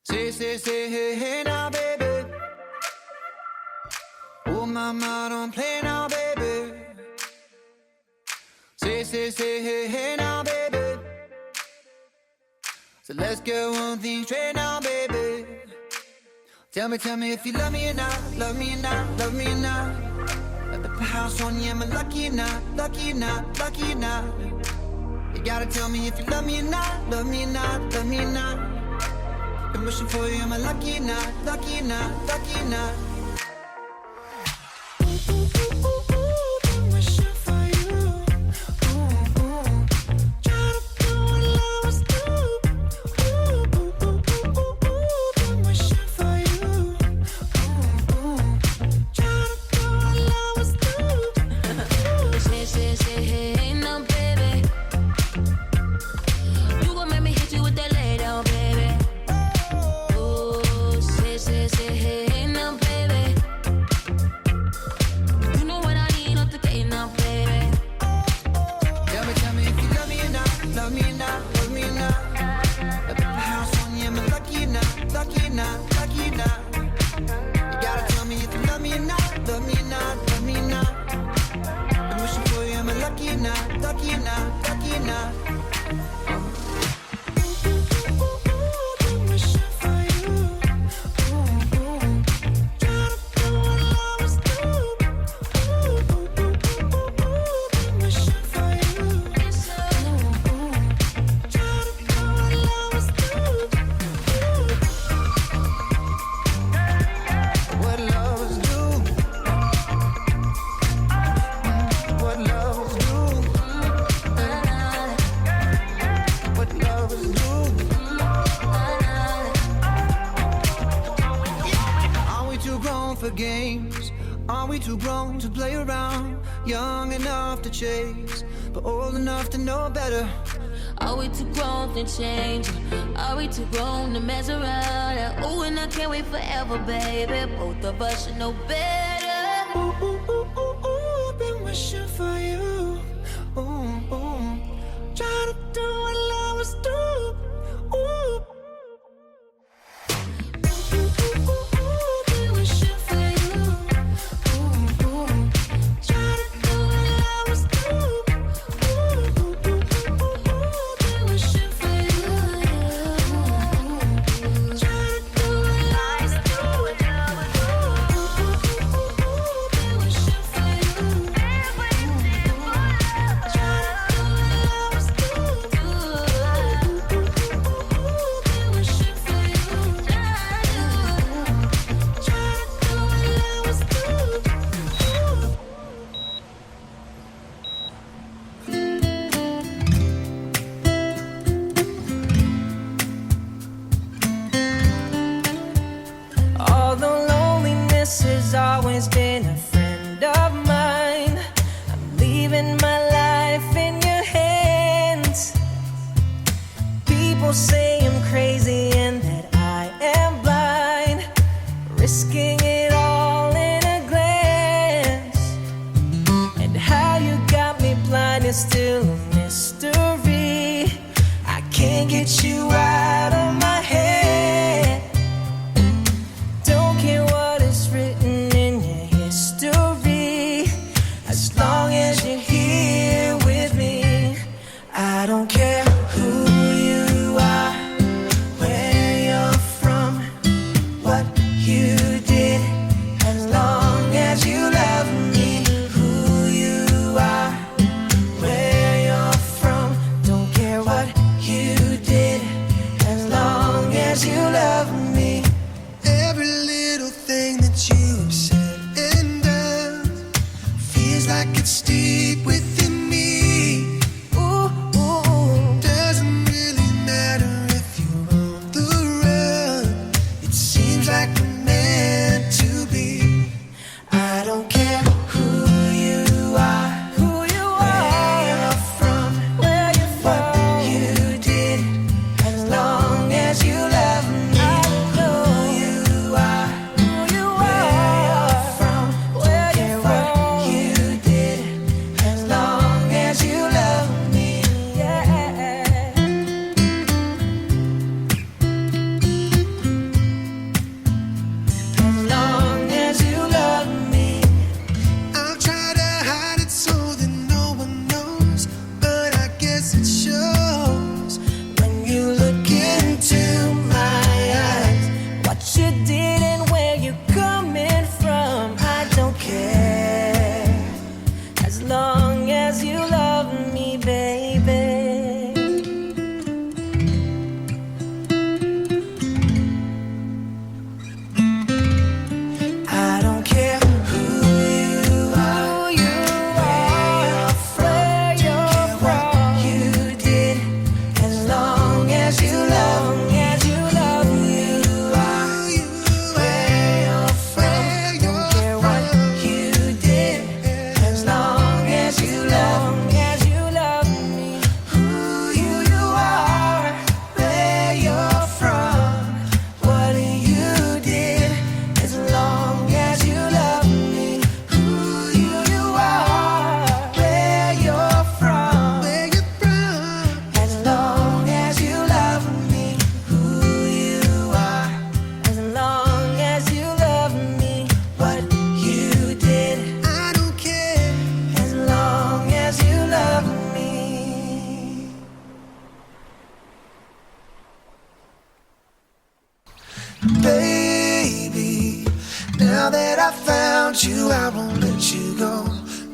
Say, hey now, baby. Oh, mama, don't play now, baby. Say, hey now, baby. So let's go one thing straight now, baby. Tell me if you love me or not, love me or not, love me or not. At the house on you, am I lucky or not, lucky or not, lucky or not? You gotta tell me if you love me or not, love me or not, love me or not. I'm wishing for you, am I lucky or not, lucky or not, lucky or not? Games. Are we too grown to play around? Young enough to chase, but old enough to know better. Are we too grown to change? Are we too grown to mess around? Ooh, and I can't wait forever, baby. Both of us should know better. Ooh, ooh, ooh, ooh, ooh, been wishing for you. Ooh, ooh. Try to do what lovers do. Ooh. Always been a friend of mine. I'm leaving my life in your hands. People say I'm crazy and that I am blind, risking it all in a glance. And how you got me blind is still a mystery. I can't get you out of my head. Don't care what is written, as long as you're here with me. I don't care who you are, where you're from, what you did, as long as you love me. Who you are, where you're from, don't care what you did, as long as you love me. Every little thing that you have said and done feels like it's deep within me. Ooh, ooh, ooh. Doesn't really matter if you're on the run. It seems like we're meant to be. I don't care who you are, where you're from, what you did, as long as you love me. I don't know who you are, where you're from, don't care what you did, as long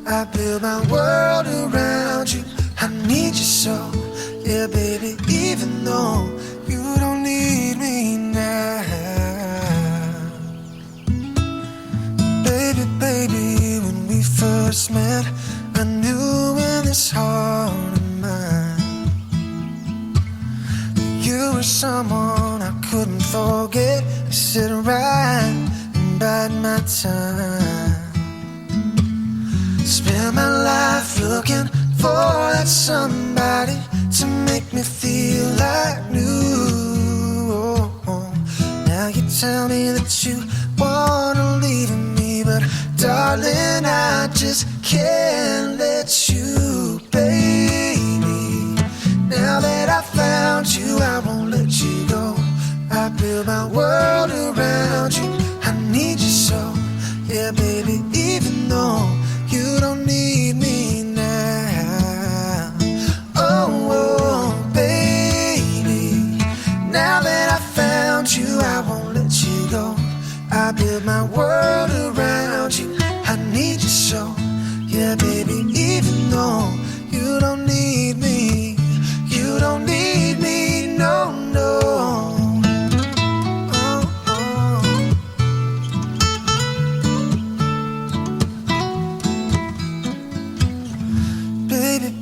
I build my world around you. I need you so, yeah, baby, even though you don't need me now. Baby, baby, when we first met, I knew in this heart of mine you were someone I couldn't forget. I sit right and bide my time. Spend my life looking for that somebody to make me feel like new. Now you tell me that you wanna leave me, but darling, I just can't let you, baby. Now that I found you, I won't let you go. I build my world around you. I need you so, yeah, baby, even though you don't need me now. Oh, baby, now that I found you, I won't let you go. I build my world around you. I need you so, yeah, baby, even though you don't need me. You don't need me, no, no.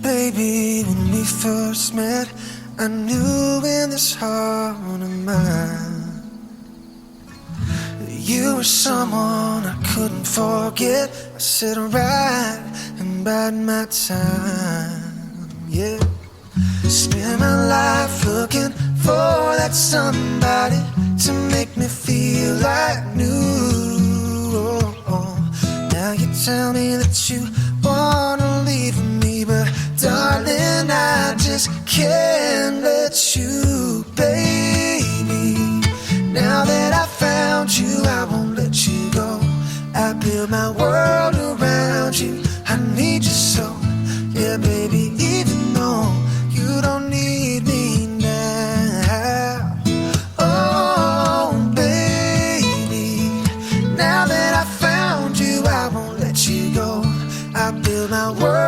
Baby, when we first met, I knew in this heart of mine that you were someone I couldn't forget. I sit right and bide my time, yeah. Spend my life looking for that somebody to make me feel like new. Now you tell me that you wanna leave me, but darling, I just can't let you, baby. Now that I found you, I won't let you go. I build my world around you. I need you so, yeah, baby, even though you don't need me now. Oh, baby, now that I found you, I won't let you go. I build my world